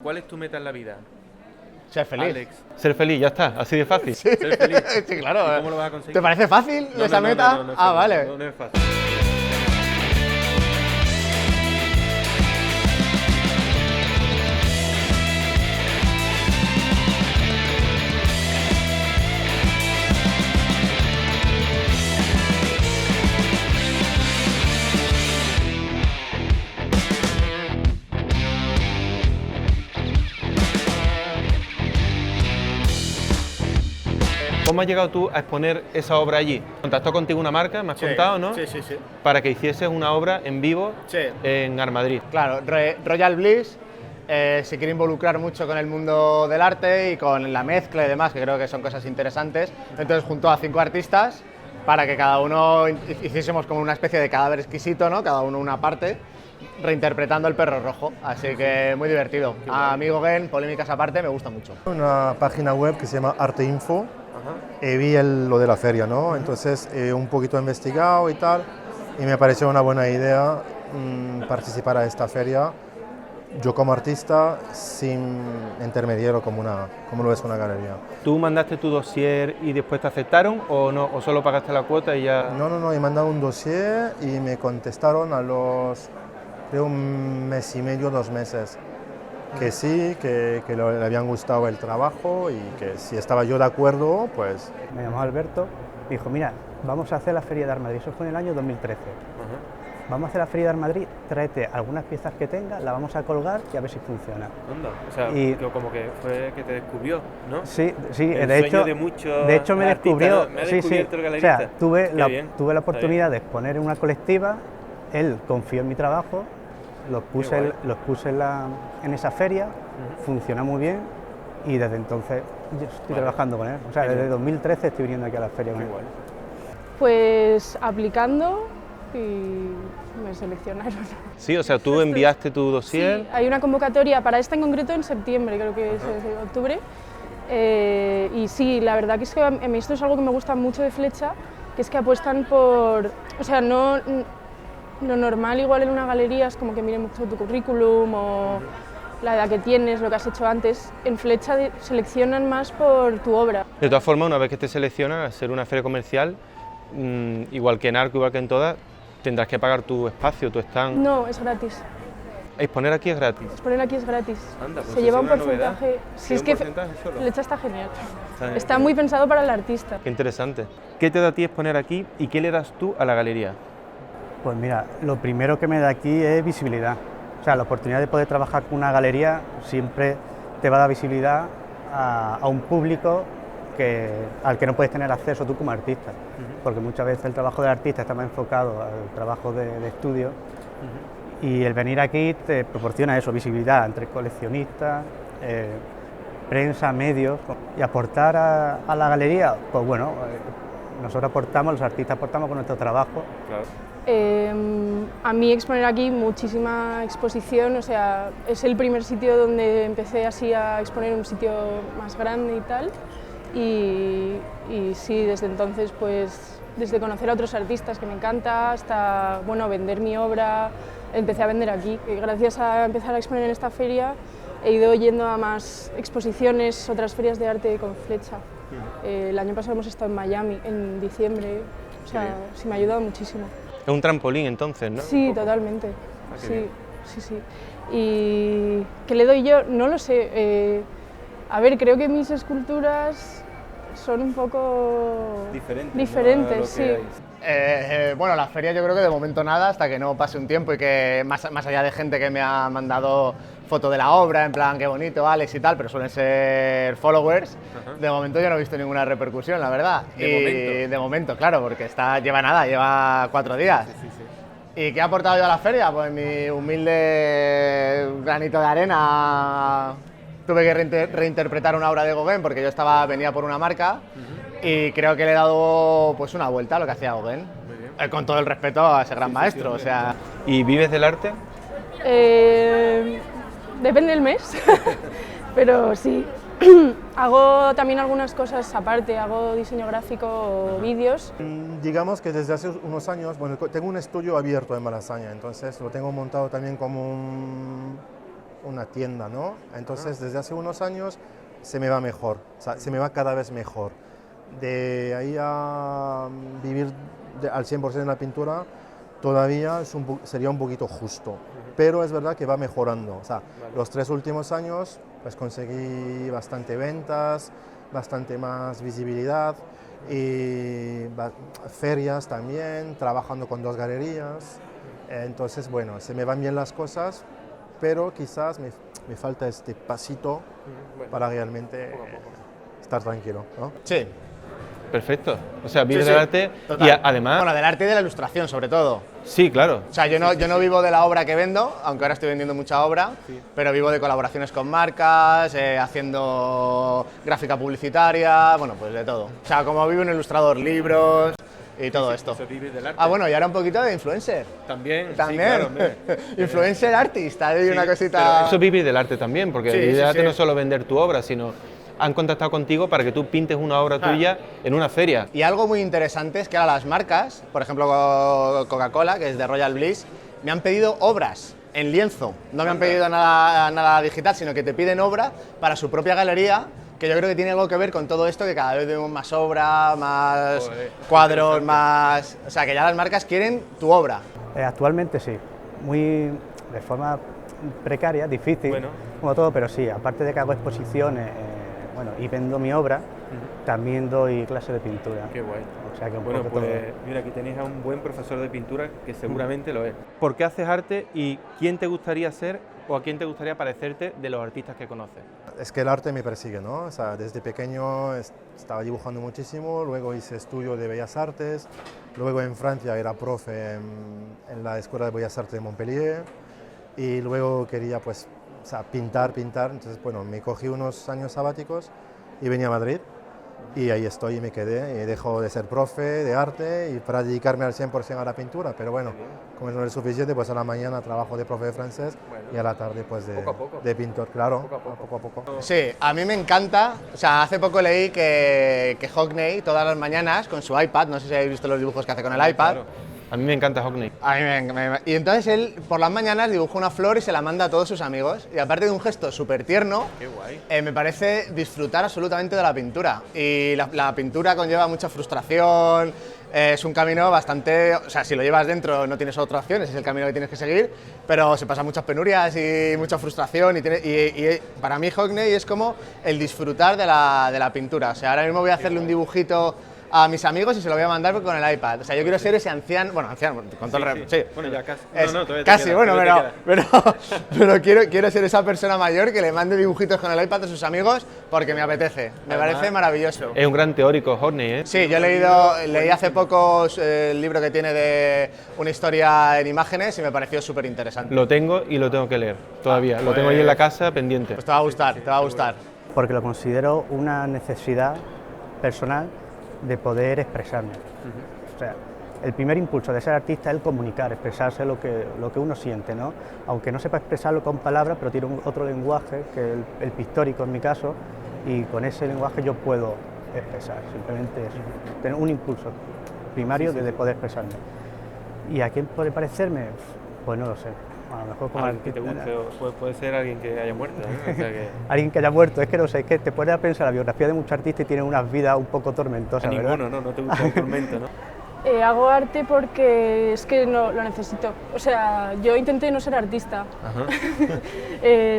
¿Cuál es tu meta en la vida? Ser feliz. Alex. Ser feliz, ya está, así de fácil. Sí, Ser feliz. sí, claro. ¿Y cómo lo vas a conseguir? ¿Te parece fácil No, esa no, meta? no, no es Ah, fácil. vale. No es fácil. ¿Cómo has llegado tú a exponer esa obra allí? ¿Contactó contigo una marca, me has contado, no? Sí. Para que hicieses una obra en vivo Sí. en Armadrid. Claro, Royal Bliss se quiere involucrar mucho con el mundo del arte y con la mezcla y demás, que creo que son cosas interesantes. Entonces juntó a 5 artistas para que cada uno hiciésemos como una especie de cadáver exquisito, ¿no? Cada uno una parte, reinterpretando el perro rojo. Así que muy divertido. A mí Gauguin, polémicas aparte, me gusta mucho. Una página web que se llama Arte Info. Vi lo de la feria, ¿no? Entonces un poquito he investigado y tal, y me pareció una buena idea participar a esta feria, yo como artista, sin intermediario como lo es una galería. ¿Tú mandaste tu dossier y después te aceptaron o no? ¿O solo pagaste la cuota y ya...? No, he mandado un dossier y me contestaron a los, creo, 1 mes y medio, 2 meses. Que sí, que le habían gustado el trabajo y que si estaba yo de acuerdo, pues... Me llamó Alberto y dijo, mira, vamos a hacer la Feria de Armadrid, eso fue en el año 2013. Vamos a hacer la Feria de Armadrid, tráete algunas piezas que tengas, la vamos a colgar y a ver si funciona. Anda, o sea, Y- como que fue que te descubrió, ¿no? Sí, El de sueño hecho, de muchos de hecho me artistas, descubrió, ¿no? Me ha sí, descubierto el o galerista. sea, tuve Qué bien, la está oportunidad de exponer en una colectiva, él confió en mi trabajo, los guay. puse en esa feria, funcionó muy bien y desde entonces yo estoy trabajando con él. O sea, desde 2013 estoy viniendo aquí a la feria con él. Pues aplicando y me seleccionaron. Sí, o sea, tú enviaste tu dossier... Sí, hay una convocatoria para esta en concreto en septiembre, creo que es octubre. Y sí, la verdad que es que a mí esto es algo que me gusta mucho de Flecha, que es que apuestan por... O sea, no... Lo normal igual en una galería es como que miren mucho tu currículum o la edad que tienes, lo que has hecho antes. En Flecha seleccionan más por tu obra. De todas formas, una vez que te seleccionan a ser una feria comercial, igual que en Arco, igual que en todas, tendrás que pagar tu espacio, tu stand. No, es gratis. Exponer aquí es gratis. Exponer aquí es gratis. Anda, pues Se lleva es un una novedad. porcentaje. ¿Sí, Si es un que porcentaje solo? Flecha está genial. Está Está muy pensado para el artista. Qué interesante. ¿Qué te da a ti exponer aquí y qué le das tú a la galería? Pues mira, lo primero que me da aquí es visibilidad. O sea, la oportunidad de poder trabajar con una galería siempre te va a dar visibilidad a un público al que no puedes tener acceso tú como artista. Porque muchas veces el trabajo del artista está más enfocado al trabajo de estudio y el venir aquí te proporciona eso, visibilidad entre coleccionistas, prensa, medios, y aportar a la galería, pues bueno, nosotros aportamos, los artistas aportamos con nuestro trabajo. Claro. A mí exponer aquí muchísima exposición, o sea, es el primer sitio donde empecé así a exponer, un sitio más grande y tal, y sí, desde entonces, pues, desde conocer a otros artistas que me encanta, hasta, bueno, vender mi obra, empecé a vender aquí, y gracias a empezar a exponer en esta feria he ido yendo a más exposiciones, otras ferias de arte con Flecha. El año pasado hemos estado en Miami, en diciembre, o sea, sí me ha ayudado muchísimo. Es un trampolín entonces, ¿no? Sí, totalmente. qué Sí, bien. sí. ¿Y qué le doy yo? No lo sé. A ver, creo que mis esculturas son un poco diferentes, sí. Bueno, la feria yo creo que de momento nada, hasta que no pase un tiempo y que más allá de gente que me ha mandado foto de la obra, en plan, qué bonito, Alex y tal, pero suelen ser followers. De momento yo no he visto ninguna repercusión, la verdad. Momento. De momento, claro, porque lleva 4 días. Sí. ¿Y qué he aportado yo a la feria? Pues mi humilde granito de arena. Tuve que reinterpretar una obra de Gauguin porque yo venía por una marca y creo que le he dado pues una vuelta a lo que hacía Gauguin. Con todo el respeto a ese gran maestro, o sea... ¿Y vives del arte? Depende del mes, pero sí. Hago también algunas cosas aparte, hago diseño gráfico o vídeos. Digamos que desde hace unos años, bueno, tengo un estudio abierto en Malasaña, entonces lo tengo montado también como una tienda, ¿no? Entonces, desde hace unos años se me va mejor, o sea, se me va cada vez mejor. De ahí a vivir al 100% en la pintura, todavía sería un poquito justo, pero es verdad que va mejorando. O sea, los 3 últimos años pues conseguí bastante ventas, bastante más visibilidad, y ferias también, trabajando con 2 galerías. Entonces, bueno, se me van bien las cosas, pero quizás me falta este pasito para realmente estar tranquilo, ¿no? Sí. Perfecto. O sea, vives Sí, del sí, arte total. y además... Bueno, del arte y de la ilustración, sobre todo. Sí, claro. O sea, yo no vivo de la obra que vendo, aunque ahora estoy vendiendo mucha obra, pero vivo de colaboraciones con marcas, haciendo gráfica publicitaria, bueno, pues de todo. O sea, como vivo un ilustrador, libros y todo esto. Eso vive del arte. Ah, bueno, y ahora un poquito de influencer. También. También. Sí, claro, hombre. Influencer artist, hay Sí, una pero cosita... Eso es vivir del arte también, porque Sí, vivir sí, del arte sí. no es solo vender tu obra, sino han contactado contigo para que tú pintes una obra tuya en una feria. Y algo muy interesante es que ahora las marcas, por ejemplo Coca-Cola, que es de Royal Bliss, me han pedido obras en lienzo. No me han pedido nada digital, sino que te piden obra para su propia galería, que yo creo que tiene algo que ver con todo esto, que cada vez vemos más obra, más Joder, cuadros, más... O sea, que ya las marcas quieren tu obra. Actualmente sí, muy de forma precaria, difícil, Bueno. como todo, pero sí, aparte de que hago exposiciones bueno, y vendo mi obra, también doy clases de pintura. Qué guay. O sea que un Bueno, poco pues todo. mira, aquí tenéis a un buen profesor de pintura que seguramente lo es. ¿Por qué haces arte y quién te gustaría ser o a quién te gustaría parecerte de los artistas que conoces? Es que el arte me persigue, ¿no? O sea, desde pequeño estaba dibujando muchísimo, luego hice estudio de Bellas Artes, luego en Francia era profe en la Escuela de Bellas Artes de Montpellier, y luego quería pues, o sea, pintar, entonces bueno, me cogí unos años sabáticos y venía a Madrid, y ahí estoy y me quedé, y dejo de ser profe de arte y para dedicarme al 100% a la pintura, pero bueno, como no es suficiente, pues a la mañana trabajo de profe de francés y a la tarde pues Poco a poco. de pintor, claro, Poco a poco. Sí, a mí me encanta, o sea, hace poco leí que Hockney todas las mañanas con su iPad, no sé si habéis visto los dibujos que hace con el iPad, Claro. A mí me encanta Hockney. a mí y entonces él por las mañanas dibuja una flor y se la manda a todos sus amigos, y aparte de un gesto súper tierno, Qué guay. me parece disfrutar absolutamente de la pintura, y la pintura conlleva mucha frustración, es un camino bastante, o sea, si lo llevas dentro no tienes otra opción, ese es el camino que tienes que seguir, pero se pasan muchas penurias y mucha frustración, y para mí Hockney es como el disfrutar de la pintura. O sea, ahora mismo voy a hacerle un dibujito a mis amigos y se lo voy a mandar con el iPad. O sea, yo quiero ser ese anciano, con todo el Sí. Bueno, ya casi. Todavía te casi, queda, bueno, todavía te pero quiero ser esa persona mayor que le mande dibujitos con el iPad a sus amigos porque me apetece. Me Además, parece maravilloso. Es un gran teórico, Hockney, ¿eh? Sí, yo leí hace poco el libro que tiene de una historia en imágenes y me pareció súper interesante. Lo tengo y lo tengo que leer todavía. Lo tengo ahí en la casa pendiente. Pues te va a gustar, te va a gustar. Porque lo considero una necesidad personal de poder expresarme. O sea, el primer impulso de ser artista es el comunicar, expresarse lo que uno siente, ¿no? Aunque no sepa expresarlo con palabras, pero tiene otro lenguaje, que es el pictórico en mi caso, y con ese lenguaje yo puedo expresar, simplemente eso, tener un impulso primario de poder expresarme. ¿Y a quién puede parecerme? Pues no lo sé. A lo mejor como Alguien que te guste, o puede ser alguien que haya muerto, ¿no? O sea que... alguien que haya muerto, es que no sé, es que te pones a pensar la biografía de muchos artistas y tienen unas vidas un poco tormentosas, A ¿verdad? ninguno, ¿no? No te gusta el tormento, ¿no? Hago arte porque es que no lo necesito. O sea, yo intenté no ser artista. Ajá.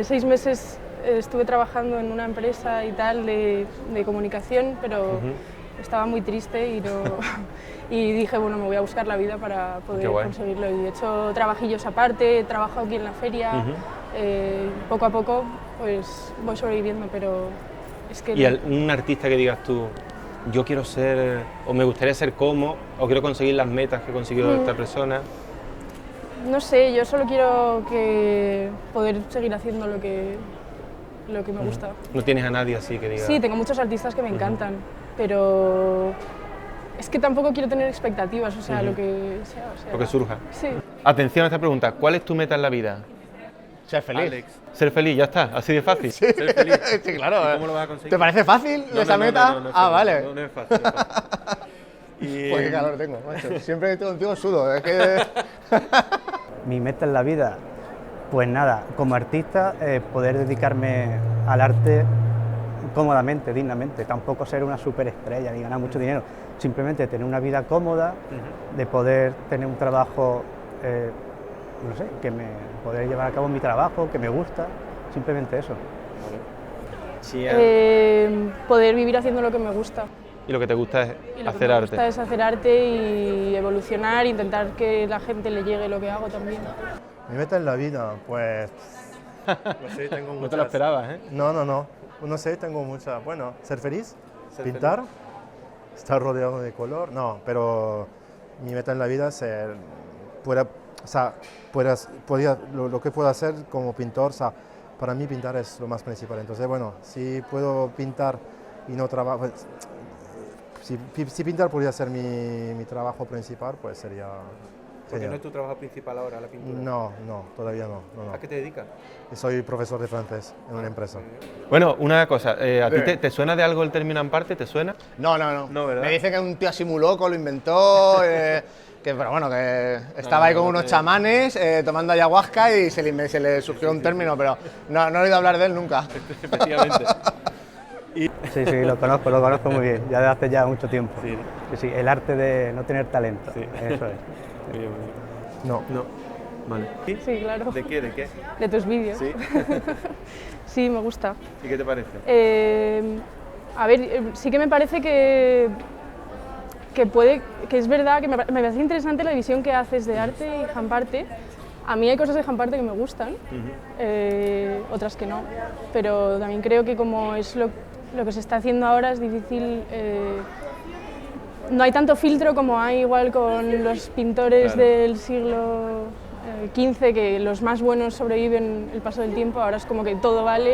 6 meses estuve trabajando en una empresa y tal de comunicación, pero estaba muy triste y no... Y dije, bueno, me voy a buscar la vida para poder conseguirlo. Y he hecho trabajillos aparte, he trabajado aquí en la feria, poco a poco pues voy sobreviviendo, pero es que... Y un artista que digas tú, yo quiero ser, o me gustaría ser como, o quiero conseguir las metas que consiguió esta persona. No sé, yo solo quiero poder seguir haciendo lo que me gusta. No tienes a nadie así que diga... Sí, tengo muchos artistas que me encantan, pero es que tampoco quiero tener expectativas, o sea, lo que sea. Lo que surja. Sí. Atención a esta pregunta, ¿cuál es tu meta en la vida? Ser feliz. Alex, Ser feliz, ya está, así de fácil. Sí, ser feliz. sí, claro. ¿Y cómo lo vas a conseguir? ¿Te parece fácil esa meta? No es Ah, fácil, vale. No es fácil. No es fácil. Y, Pues qué calor tengo, macho. Siempre que estoy contigo sudo. Es que... Mi meta en la vida, Pues nada, como artista, poder dedicarme al arte cómodamente, dignamente, tampoco ser una superestrella ni ganar mucho dinero, simplemente tener una vida cómoda, de poder tener un trabajo, no sé, poder llevar a cabo mi trabajo, que me gusta, simplemente eso. Poder vivir haciendo lo que me gusta. Y lo que te gusta es Y lo que hacer me arte. gusta es hacer arte y evolucionar, intentar que la gente le llegue lo que hago también. Mi meta en la vida, pues... No sé, tengo No te lo muchas. esperabas, ¿eh? No, no, no. No sé, tengo muchas. Bueno, ser feliz, pintar, estar rodeado de color. No, pero mi meta en la vida es ser... lo que puedo hacer como pintor, o sea, para mí pintar es lo más principal. Entonces, bueno, si puedo pintar y no trabajar... Pues, si pintar podría ser mi trabajo principal, pues sería... Porque no es tu trabajo principal ahora, la pintura. No, no, todavía no. ¿A qué te dedicas? Soy profesor de francés en una empresa. Bueno, una cosa, ¿a ti te suena de algo el término amparte? ¿Te suena? No, no, no. No, ¿verdad? Me dice que es un tío así muy loco, lo inventó, pero bueno, que estaba ahí con unos chamanes tomando ayahuasca y se le surgió un término, pero no he oído hablar de él nunca. Efectivamente. Sí, sí, lo conozco muy bien, ya desde hace ya mucho tiempo. Sí. Sí, sí, el arte de no tener talento, Sí. eso es. No. No. Vale. Sí, claro. ¿De qué? ¿De qué? De tus vídeos. Sí. Sí, me gusta. ¿Y qué te parece? A ver, sí que me parece que es verdad que me parece interesante la visión que haces de arte y jamparte. A mí hay cosas de jamparte que me gustan, otras que no, pero también creo que como es lo que se está haciendo ahora es difícil, no hay tanto filtro como hay igual con los pintores del siglo XV, que los más buenos sobreviven el paso del tiempo, ahora es como que todo vale.